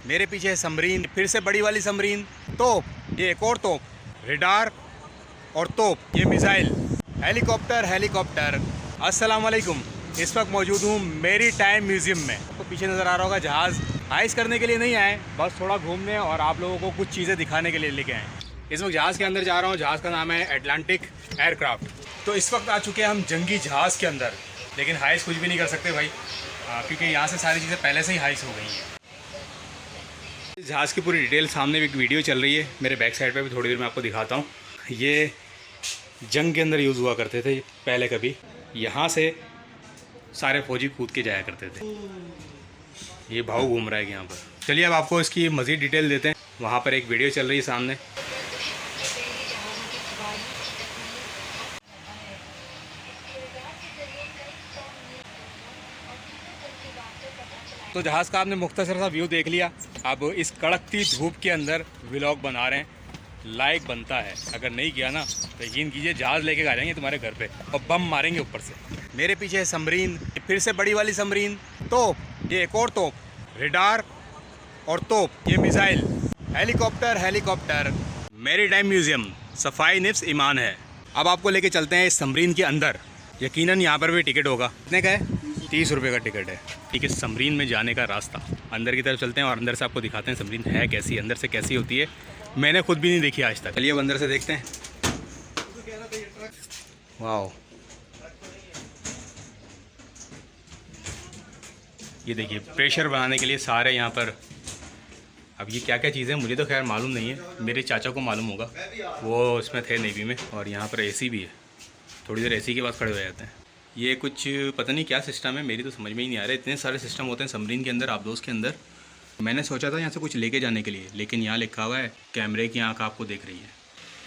मेरे पीछे है समरीन, फिर से बड़ी वाली समरीन तोप, ये एक और तोप, रेडार और तोप, ये मिसाइल, हेलीकॉप्टर। अस्सलाम वालेकुम। इस वक्त मौजूद हूँ मेरी टाइम म्यूज़ियम में। आपको पीछे नज़र आ रहा होगा जहाज़। हाइस करने के लिए नहीं आए, बस थोड़ा घूमने और आप लोगों को कुछ चीज़ें दिखाने के लिए लेके आए। इस वक्त जहाज़ के अंदर जा रहा हूँ। जहाज़ का नाम है एटलांटिक एयरक्राफ्ट। तो इस वक्त आ चुके हैं हम जंगी जहाज़ के अंदर, लेकिन हाइस कुछ भी नहीं कर सकते भाई, क्योंकि यहाँ से सारी चीज़ें पहले से ही हाइस हो गई हैं। जहाज़ की पूरी डिटेल सामने एक वीडियो चल रही है, मेरे बैक साइड पे भी थोड़ी देर में आपको दिखाता हूँ। ये जंग के अंदर यूज़ हुआ करते थे पहले, कभी यहाँ से सारे फौजी कूद के जाया करते थे। ये भाव घूम रहा है यहाँ पर। चलिए अब आपको इसकी मज़ीद डिटेल देते हैं। वहाँ पर एक वीडियो चल रही है सामने। तो जहाज़ का आपने मुख्तसर सा व्यू देख लिया। अब इस कड़कती धूप के अंदर व्लॉग बना रहे हैं, लाइक बनता है। अगर नहीं किया ना तो यकीन कीजिए जहाज़ लेके आ जाएंगे तुम्हारे घर पे और बम मारेंगे ऊपर से। मेरे पीछे है समरीन, फिर से बड़ी वाली समरीन तोप, ये एक और तोप, रेडार और तोप, ये मिसाइल, हेलीकॉप्टर। मेरी टाइम म्यूज़ियम सफाई निफ्स ईमान है। अब आपको लेके चलते हैं इस समरीन के अंदर। यकीनन यहाँ पर भी टिकट होगा। कितने का है? 30 रुपये का टिकट है। ठीक है, समरीन में जाने का रास्ता। अंदर की तरफ चलते हैं और अंदर से आपको दिखाते हैं समरीन है कैसी, अंदर से कैसी होती है। मैंने खुद भी नहीं देखी आज तक। चलिए अब अंदर से देखते हैं। वाह, ये देखिए प्रेशर बनाने के लिए सारे यहाँ पर। अब ये क्या क्या चीज़ें मुझे तो खैर मालूम नहीं है, मेरे चाचा को मालूम होगा, वो इसमें थे नेवी में। और यहाँ पर एसी भी है, थोड़ी देर एसी के पास खड़े हो जाते हैं। ये कुछ पता नहीं क्या सिस्टम है, मेरी तो समझ में ही नहीं आ रहा है। इतने सारे सिस्टम होते हैं सबमरीन के अंदर, आबदोज़ के अंदर। मैंने सोचा था यहाँ से कुछ लेके जाने के लिए, लेकिन यहाँ लिखा हुआ है कैमरे की आँख आपको देख रही है।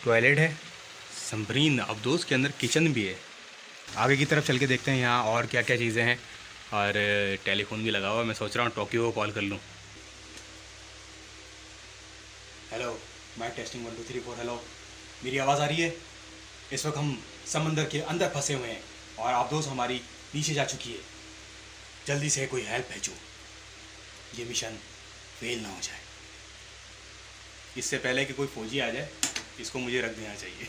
टॉयलेट है सबमरीन आबदोज़ के अंदर, किचन भी है। आगे की तरफ चल के देखते हैं यहाँ और क्या क्या चीज़ें हैं। और टेलीफोन भी लगा हुआ है। मैं सोच रहा हूँ टोक्यो को कॉल कर लूँ। Hello, mic testing 1 2 3 4। हेलो, मेरी आवाज़ आ रही है? इस वक्त हम समंदर के अंदर फंसे हुए हैं और आबदोज़ हमारी नीचे जा चुकी है। जल्दी से कोई हेल्प भेजो, ये मिशन फेल ना हो जाए। इससे पहले कि कोई फौजी आ जाए, इसको मुझे रख देना चाहिए।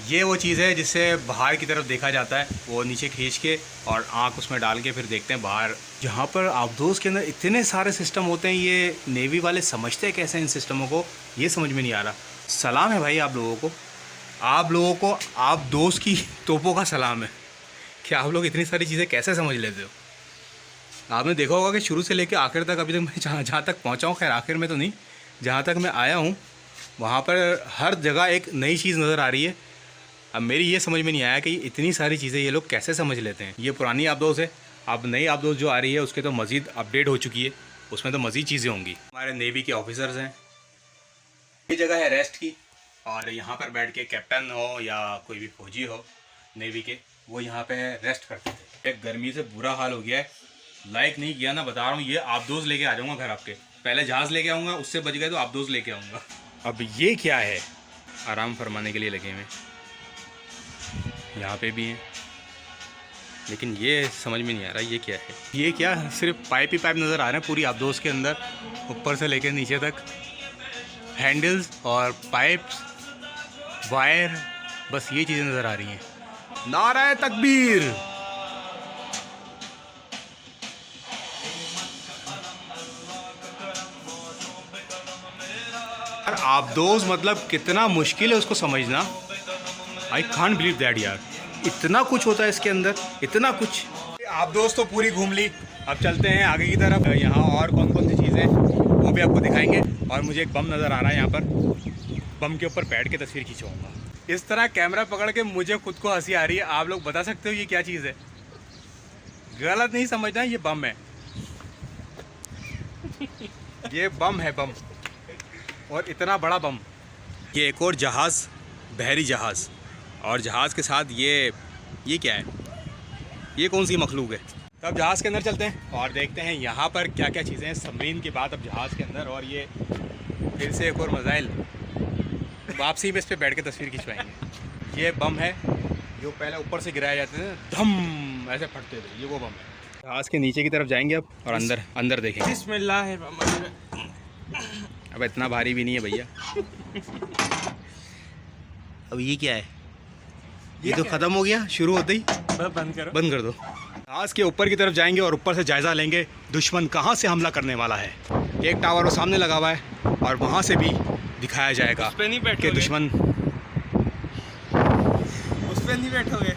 ये वो चीज़ है जिससे बाहर की तरफ देखा जाता है, वो नीचे खींच के और आँख उसमें डाल के फिर देखते हैं बाहर। जहाँ पर आबदोज़ के अंदर इतने सारे सिस्टम होते हैं, ये नेवी वाले समझते हैं कैसे इन सिस्टमों को, ये समझ में नहीं आ रहा। सलाम है भाई आप लोगों को, आबदोज़ की तोपों का सलाम है कि आप लोग इतनी सारी चीज़ें कैसे समझ लेते हो। आपने देखा होगा कि शुरू से लेकर आखिर तक, अभी तक मैं जहाँ तक पहुँचा हूँ, खैर आखिर में तो नहीं, जहाँ तक मैं आया हूँ वहाँ पर हर जगह एक नई चीज़ नज़र आ रही है। अब मेरी ये समझ में नहीं आया कि इतनी सारी चीज़ें ये लोग कैसे समझ लेते हैं। ये पुरानी आबदोज़ है, अब नई आबदोज़ जो आ रही है उसके तो मज़ीद अपडेट हो चुकी है, उसमें तो मज़ीद चीज़ें होंगी। हमारे नेवी के ऑफिसर्स हैं। ये जगह है रेस्ट की, और यहाँ पर बैठ के कैप्टन हो या कोई भी फौजी हो नेवी के, वो यहाँ पे रेस्ट करते थे। एक गर्मी से बुरा हाल हो गया है, लाइक नहीं किया ना, बता रहा हूँ। ये आबदोज़ लेके आ जाऊँगा घर आपके। पहले जहाज़ लेके आऊँगा, उससे बच गए तो आबदोज़ लेके आऊँगा। अब ये क्या है? आराम फरमाने के लिए लगे हुए, यहाँ पे भी हैं, लेकिन ये समझ में नहीं आ रहा ये क्या है। ये क्या, सिर्फ पाइप ही पाइप नज़र आ रहे हैं पूरी आबदोज़ के अंदर, ऊपर से लेकर नीचे तक। हैंडल्स और पाइप्स, वायर, बस ये चीज़ें नज़र आ रही हैं। नारे तकबीर। यार आबदोज़ मतलब कितना मुश्किल है उसको समझना। आई कांट बिलीव दैट यार, इतना कुछ होता है इसके अंदर, इतना कुछ। आबदोज़ तो पूरी घूम ली, अब चलते हैं आगे की तरफ। यहाँ और कौन कौन सी चीज़ें वो भी आपको दिखाएंगे। और मुझे एक बम नज़र आ रहा है यहाँ पर, बम के ऊपर बैठ के तस्वीर खिंचवाऊँगा। इस तरह कैमरा पकड़ के मुझे खुद को हंसी आ रही है। आप लोग बता सकते हो ये क्या चीज़ है? गलत नहीं समझना, ये बम है। ये बम है, बम, और इतना बड़ा बम। ये एक और जहाज़, बहरी जहाज़, और जहाज़ के साथ ये क्या है? ये कौन सी मखलूक है? तो अब जहाज़ के अंदर चलते हैं और देखते हैं यहाँ पर क्या क्या चीज़ें हैं। सबमरीन के बाद अब जहाज़ के अंदर, और ये फिर से एक और मिसाइल। वापसी में इस पर बैठ के तस्वीर खिंचवाएंगे। ये बम है जो पहले ऊपर से गिराए जाते थे, धम ऐसे फटते थे, ये वो बम है। जहाज़ के नीचे की तरफ जाएंगे अब और अंदर देखेंगे। बिस्मिल्लाहिर्रहमानिर्रहीम। अब इतना भारी भी नहीं है भैया। अब ये क्या है? ये तो ख़त्म हो गया शुरू होते ही। बंद कर दो। आज के ऊपर की तरफ जाएंगे और ऊपर से जायज़ा लेंगे दुश्मन कहाँ से हमला करने वाला है। एक टावर वो सामने लगा हुआ है और वहाँ से भी दिखाया जाएगा कि दुश्मन। उस पर नहीं बैठोगे?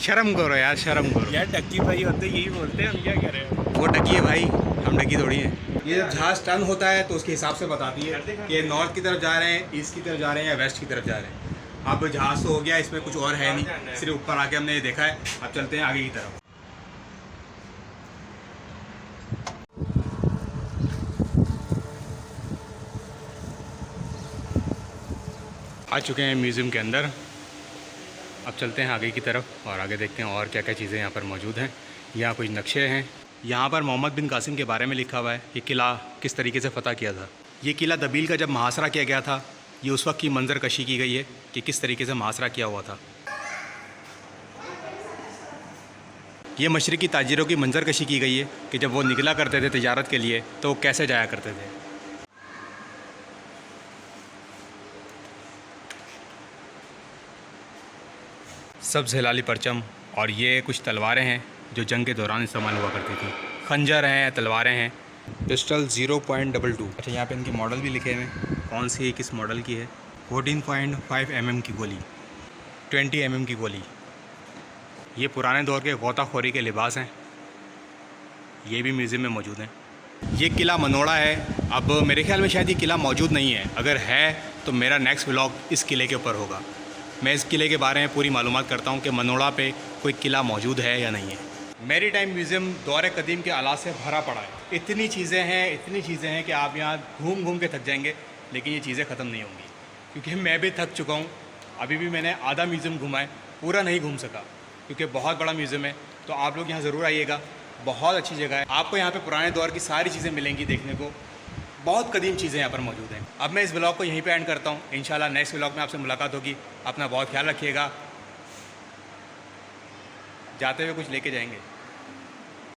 शर्म करो यार, शर्म करो यार। डक्की भाई होते यही बोलते हैं, हम क्या करें? वो डकी है भाई, हम डकी थोड़ी है। ये जब जहाज टर्न होता है तो उसके हिसाब से बताती है कि नॉर्थ की तरफ जा रहे हैं, ईस्ट की तरफ जा रहे हैं या वेस्ट की तरफ जा रहे हैं। अब जहाज तो हो गया, इसमें कुछ और है नहीं, सिर्फ ऊपर आके हमने ये देखा है। अब चलते हैं आगे की तरफ। आ चुके हैं म्यूज़ियम के अंदर। अब चलते हैं आगे की तरफ और आगे देखते हैं और क्या क्या चीज़ें यहाँ पर मौजूद हैं। यहाँ कुछ नक्शे हैं। यहाँ पर मोहम्मद बिन कासिम के बारे में लिखा हुआ है, ये किला किस तरीके से फ़तह किया था। ये किला दबील का जब मुहासरा किया गया था, ये उस वक्त की मंजर कशी की गई है कि किस तरीके से मुहासरा किया हुआ था। ये मशरिकी ताजिरों की मंजर कशी की गई है कि जब वो निकला करते थे तिजारत के लिए तो वो कैसे जाया करते थे। सब्ज़ हिलाली परचम और ये कुछ तलवारें हैं जो जंग के दौरान इस्तेमाल हुआ करती थी। खंजर हैं, तलवारें हैं। पिस्टल 0.22। अच्छा, यहाँ पे इनके मॉडल भी लिखे हुए हैं, कौन सी किस मॉडल की है। 14.5 mm की गोली, 20 mm की गोली। ये पुराने दौर के गौताखोरी के लिबास हैं, ये भी म्यूज़ियम में मौजूद हैं। ये किला मनोड़ा है। अब मेरे ख्याल में शायद ये किला मौजूद नहीं है, अगर है तो मेरा नेक्स्ट व्लॉग इस किले के ऊपर होगा। मैं इस किले के बारे में पूरी मालूमात करता हूँ कि मनोड़ा पे कोई किला मौजूद है या नहीं है। मेरी टाइम म्यूज़ियम दौरे कदीम के आलात से भरा पड़ा है। इतनी चीज़ें हैं कि आप यहाँ घूम घूम के थक जाएंगे, लेकिन ये चीज़ें ख़त्म नहीं होंगी क्योंकि मैं भी थक चुका हूँ। अभी भी मैंने आधा म्यूज़ियम घूमा है, पूरा नहीं घूम सका क्योंकि बहुत बड़ा म्यूज़ियम है। तो आप लोग यहाँ ज़रूर आइएगा, बहुत अच्छी जगह है। आपको यहाँ पे पुराने दौर की सारी चीज़ें मिलेंगी देखने को, बहुत कदीम चीज़ें यहाँ पर मौजूद हैं। अब मैं इस व्लॉग को यहीं पे एंड करता हूँ। इंशाल्लाह नेक्स्ट व्लॉग में आपसे मुलाकात होगी। अपना बहुत ख्याल रखिएगा। जाते हुए कुछ लेके जाएंगे।